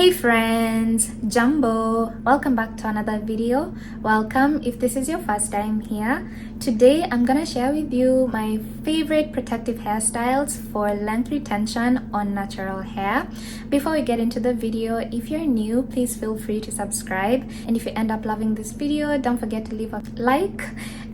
Hey friends, Jumbo! Welcome back to another video. Welcome if this is your first time here. Today I'm gonna share with you my favorite protective hairstyles for length retention on natural hair. Before we get into the video, if you're new, please feel free to subscribe, and if you end up loving this video, don't forget to leave a like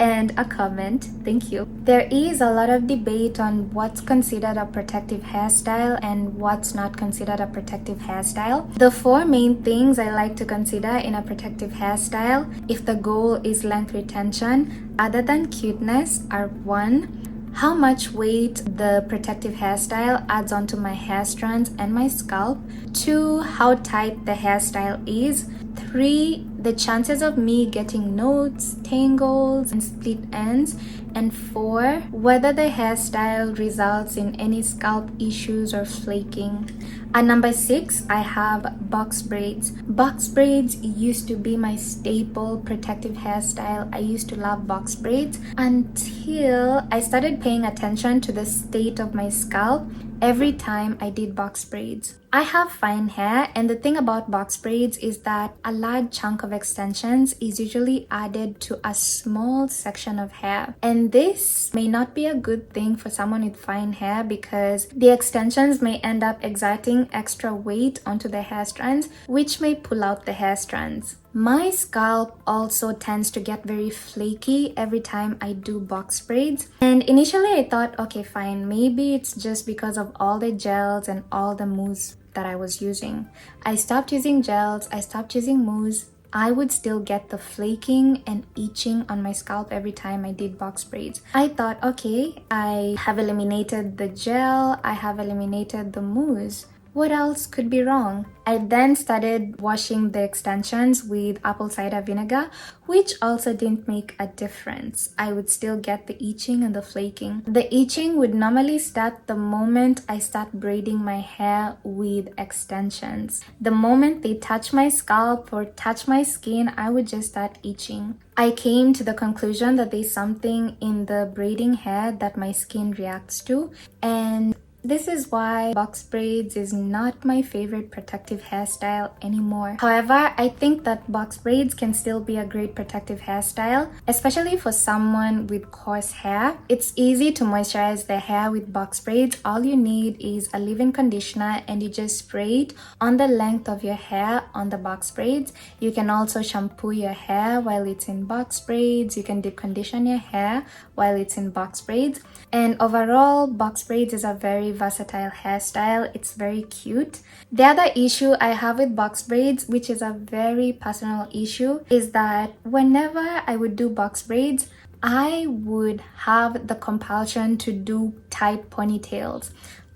and a comment. Thank you. There is a lot of debate on what's considered a protective hairstyle and what's not considered a protective hairstyle. The four main things I like to consider in a protective hairstyle, if the goal is length retention other than cuteness, are: 1, how much weight the protective hairstyle adds onto my hair strands and my scalp; 2, how tight the hairstyle is; 3, the chances of me getting knots, tangles, and split ends; and 4, whether the hairstyle results in any scalp issues or flaking. At number 6, I have box braids. Box braids used to be my staple protective hairstyle. I used to love box braids until I started paying attention to the state of my scalp every time I did box braids. I have fine hair, and the thing about box braids is that a large chunk of extensions is usually added to a small section of hair. And this may not be a good thing for someone with fine hair because the extensions may end up exerting extra weight onto the hair strands, which may pull out the hair strands. My scalp also tends to get very flaky every time I do box braids. And initially I thought, okay, fine, maybe it's just because of all the gels and all the mousse that I was using. I stopped using gels, I stopped using mousse. I would still get the flaking and itching on my scalp every time I did box braids. I thought, okay, I have eliminated the gel, I have eliminated the mousse. What else could be wrong? I then started washing the extensions with apple cider vinegar, which also didn't make a difference. I would still get the itching and the flaking. The itching would normally start the moment I start braiding my hair with extensions. The moment they touch my scalp or touch my skin, I would just start itching. I came to the conclusion that there's something in the braiding hair that my skin reacts to, and this is why box braids is not my favorite protective hairstyle anymore. However, I think that box braids can still be a great protective hairstyle, especially for someone with coarse hair. It's easy to moisturize the hair with box braids. All you need is a leave-in conditioner and you just spray it on the length of your hair on the box braids. You can also shampoo your hair while it's in box braids. You can deep condition your hair while it's in box braids. And overall, box braids is a very versatile hairstyle. It's very cute. The other issue I have with box braids, which is a very personal issue, is that whenever I would do box braids, I would have the compulsion to do tight ponytails.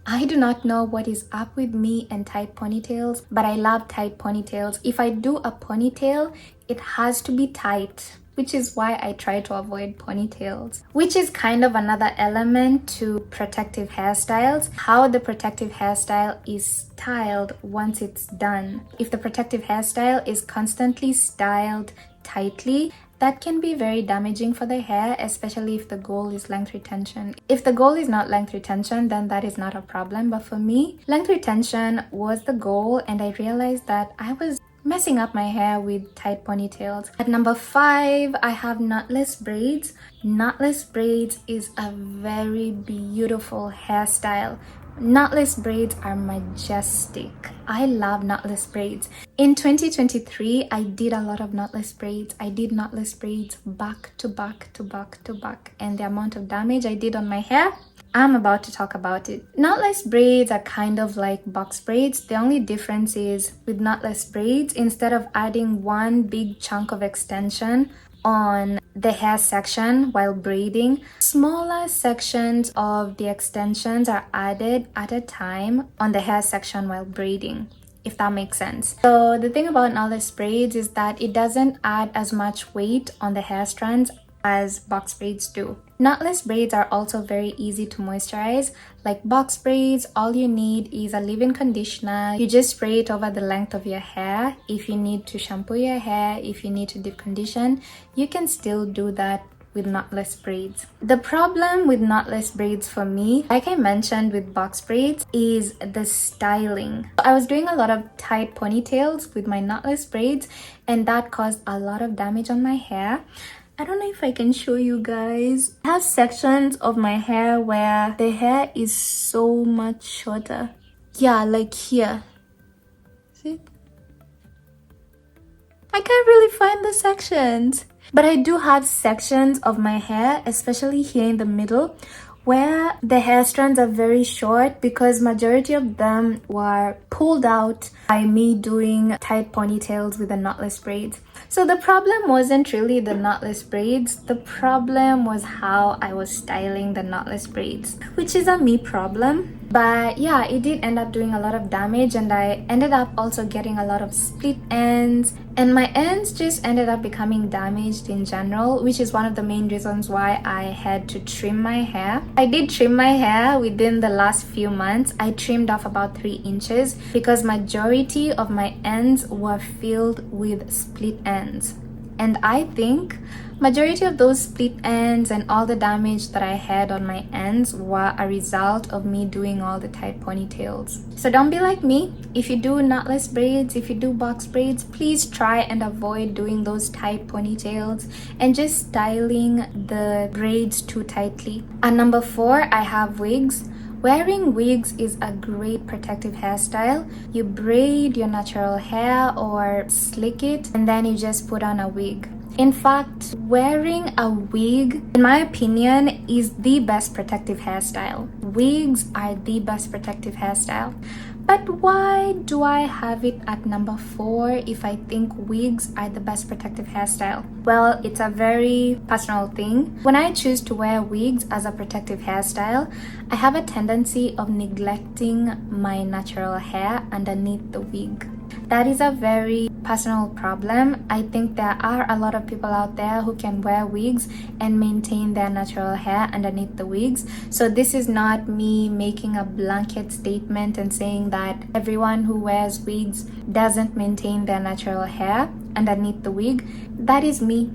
I do not know what is up with me and tight ponytails, but I love tight ponytails. If I do a ponytail, it has to be tight, which is why I try to avoid ponytails. Which is kind of another element to protective hairstyles, how the protective hairstyle is styled once it's done. If the protective hairstyle is constantly styled tightly, that can be very damaging for the hair, especially if the goal is length retention. If the goal is not length retention, then that is not a problem. But for me, length retention was the goal, and I realized that I was messing up my hair with tight ponytails. At number 5, I have knotless braids. Knotless braids is a very beautiful hairstyle. Knotless braids are majestic. I love knotless braids. In 2023, I did a lot of knotless braids. I did knotless braids back to back to back to back, and the amount of damage I did on my hair, I'm about to talk about it. Knotless braids are kind of like box braids. The only difference is with knotless braids, instead of adding one big chunk of extension on the hair section while braiding, smaller sections of the extensions are added at a time on the hair section while braiding, if that makes sense. So the thing about knotless braids is that it doesn't add as much weight on the hair strands as box braids do. Knotless braids are also very easy to moisturize. Like box braids, all you need is a leave-in conditioner. You just spray it over the length of your hair. If you need to shampoo your hair, if you need to deep condition, you can still do that with knotless braids. The problem with knotless braids for me, like I mentioned with box braids, is the styling. I was doing a lot of tight ponytails with my knotless braids, and that caused a lot of damage on my hair. I don't know if I can show you guys. I have sections of my hair where the hair is so much shorter. Yeah, like here. See? I can't really find the sections. But I do have sections of my hair, especially here in the middle, where the hair strands are very short because majority of them were pulled out by me doing tight ponytails with the knotless braids. So the problem wasn't really the knotless braids. The problem was how I was styling the knotless braids, which is a me problem. But yeah, it did end up doing a lot of damage, and I ended up also getting a lot of split ends, and my ends just ended up becoming damaged in general, which is one of the main reasons why I had to trim my hair. I did trim my hair within the last few months. I trimmed off about 3 inches because majority of my ends were filled with split ends. And I think majority of those split ends and all the damage that I had on my ends were a result of me doing all the tight ponytails. So don't be like me. If you do knotless braids, if you do box braids, please try and avoid doing those tight ponytails and just styling the braids too tightly. And number 4, I have wigs. Wearing wigs is a great protective hairstyle. You braid your natural hair or slick it, and then you just put on a wig. In fact, wearing a wig, in my opinion, is the best protective hairstyle. Wigs are the best protective hairstyle. But why do I have it at number 4 if I think wigs are the best protective hairstyle? Well, it's a very personal thing. When I choose to wear wigs as a protective hairstyle, I have a tendency of neglecting my natural hair underneath the wig. That is a very personal problem. I think there are a lot of people out there who can wear wigs and maintain their natural hair underneath the wigs. So this is not me making a blanket statement and saying that everyone who wears wigs doesn't maintain their natural hair underneath the wig. That is me.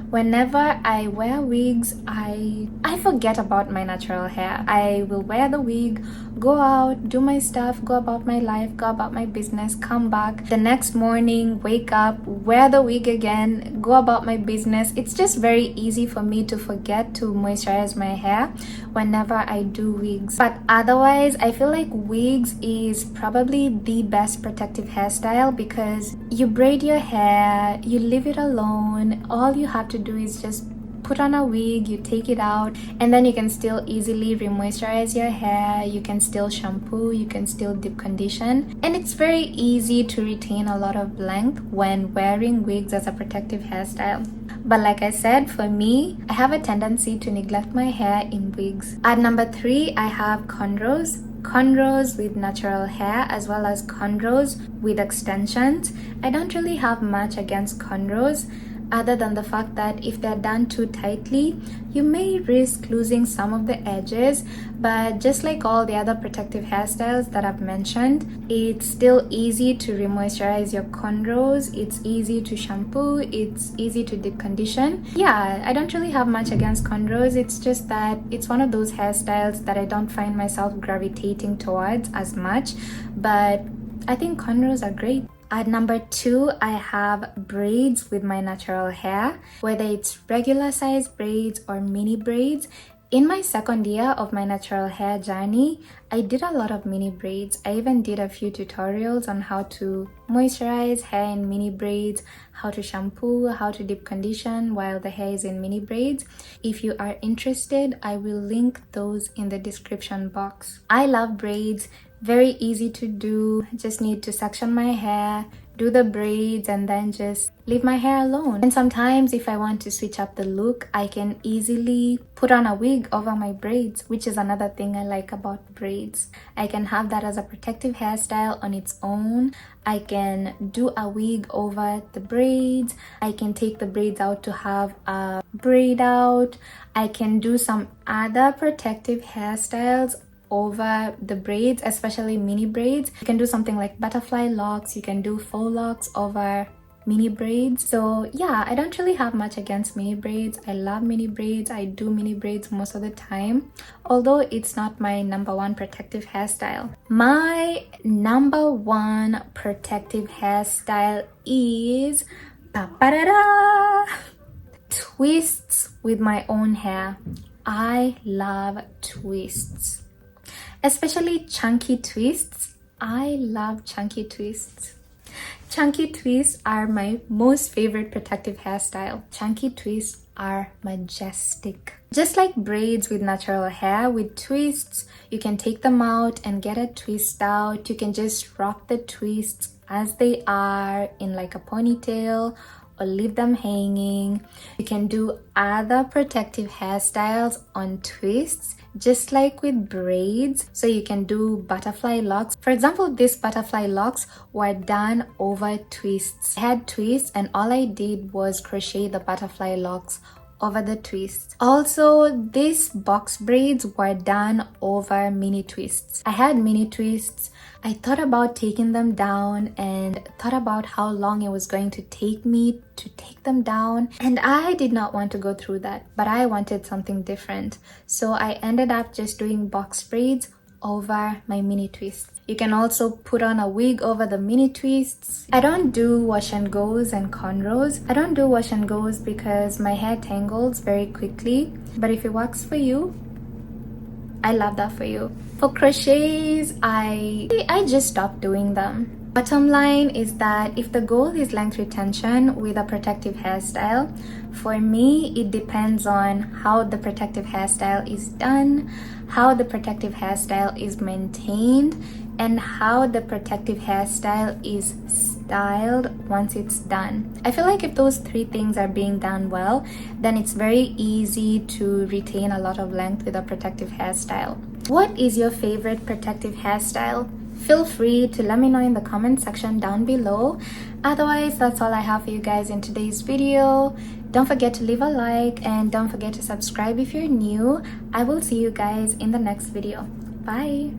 Whenever I wear wigs, I forget about my natural hair. I will wear the wig, go out, do my stuff, go about my life, go about my business, come back the next morning, wake up, wear the wig again, go about my business. It's just very easy for me to forget to moisturize my hair whenever I do wigs. But otherwise, I feel like wigs is probably the best protective hairstyle because you braid your hair, you leave it alone. All you have to do is just put on a wig, you take it out, and then you can still easily re-moisturize your hair, you can still shampoo, you can still deep condition, and it's very easy to retain a lot of length when wearing wigs as a protective hairstyle. But like I said, for me, I have a tendency to neglect my hair in wigs. At number 3, I have cornrows. Cornrows with natural hair as well as cornrows with extensions. I don't really have much against cornrows, other than the fact that if they're done too tightly, you may risk losing some of the edges. But just like all the other protective hairstyles that I've mentioned, it's still easy to re-moisturize your cornrows, it's easy to shampoo, it's easy to deep condition. Yeah, I don't really have much against cornrows. It's just that it's one of those hairstyles that I don't find myself gravitating towards as much, but I think cornrows are great. At number 2, I have braids with my natural hair, whether it's regular size braids or mini braids. In my second year of my natural hair journey, I did a lot of mini braids. I even did a few tutorials on how to moisturize hair in mini braids, how to shampoo, how to deep condition while the hair is in mini braids. If you are interested, I will link those in the description box. I love braids. Very easy to do. Just need to section my hair, do the braids, and then just leave my hair alone. And sometimes if I want to switch up the look, I can easily put on a wig over my braids, which is another thing I like about braids. I can have that as a protective hairstyle on its own. I can do a wig over the braids. I can take the braids out to have a braid out. I can do some other protective hairstyles over the braids, especially mini braids. You can do something like butterfly locks, you can do faux locks over mini braids. So yeah, I don't really have much against mini braids. I love mini braids. I do mini braids most of the time, although it's not my number one protective hairstyle. My number one protective hairstyle is twists with my own hair. I love twists, especially chunky twists. I love chunky twists. Chunky twists are my most favorite protective hairstyle. Chunky twists are majestic. Just like braids with natural hair, with twists, you can take them out and get a twist out. You can just rock the twists as they are in like a ponytail or leave them hanging. You can do other protective hairstyles on twists, just like with braids. So you can do butterfly locks. For example, these butterfly locks were done over twists. I had twists and all I did was crochet the butterfly locks over the twists. Also, these box braids were done over mini twists. I had mini twists. I thought about taking them down and thought about how long it was going to take me to take them down, and I did not want to go through that, but I wanted something different. So I ended up just doing box braids over my mini twists. You can also put on a wig over the mini twists. I don't do wash and goes and cornrows. I don't do wash and goes because my hair tangles very quickly, but if it works for you, I love that for you. For crochets, I just stopped doing them. Bottom line is that if the goal is length retention with a protective hairstyle, for me it depends on how the protective hairstyle is done, how the protective hairstyle is maintained, and how the protective hairstyle is styled once it's done. I feel like if those three things are being done well, then it's very easy to retain a lot of length with a protective hairstyle. What is your favorite protective hairstyle? Feel free to let me know in the comment section down below. Otherwise, that's all I have for you guys in today's video. Don't forget to leave a like and don't forget to subscribe if you're new. I will see you guys in the next video. Bye.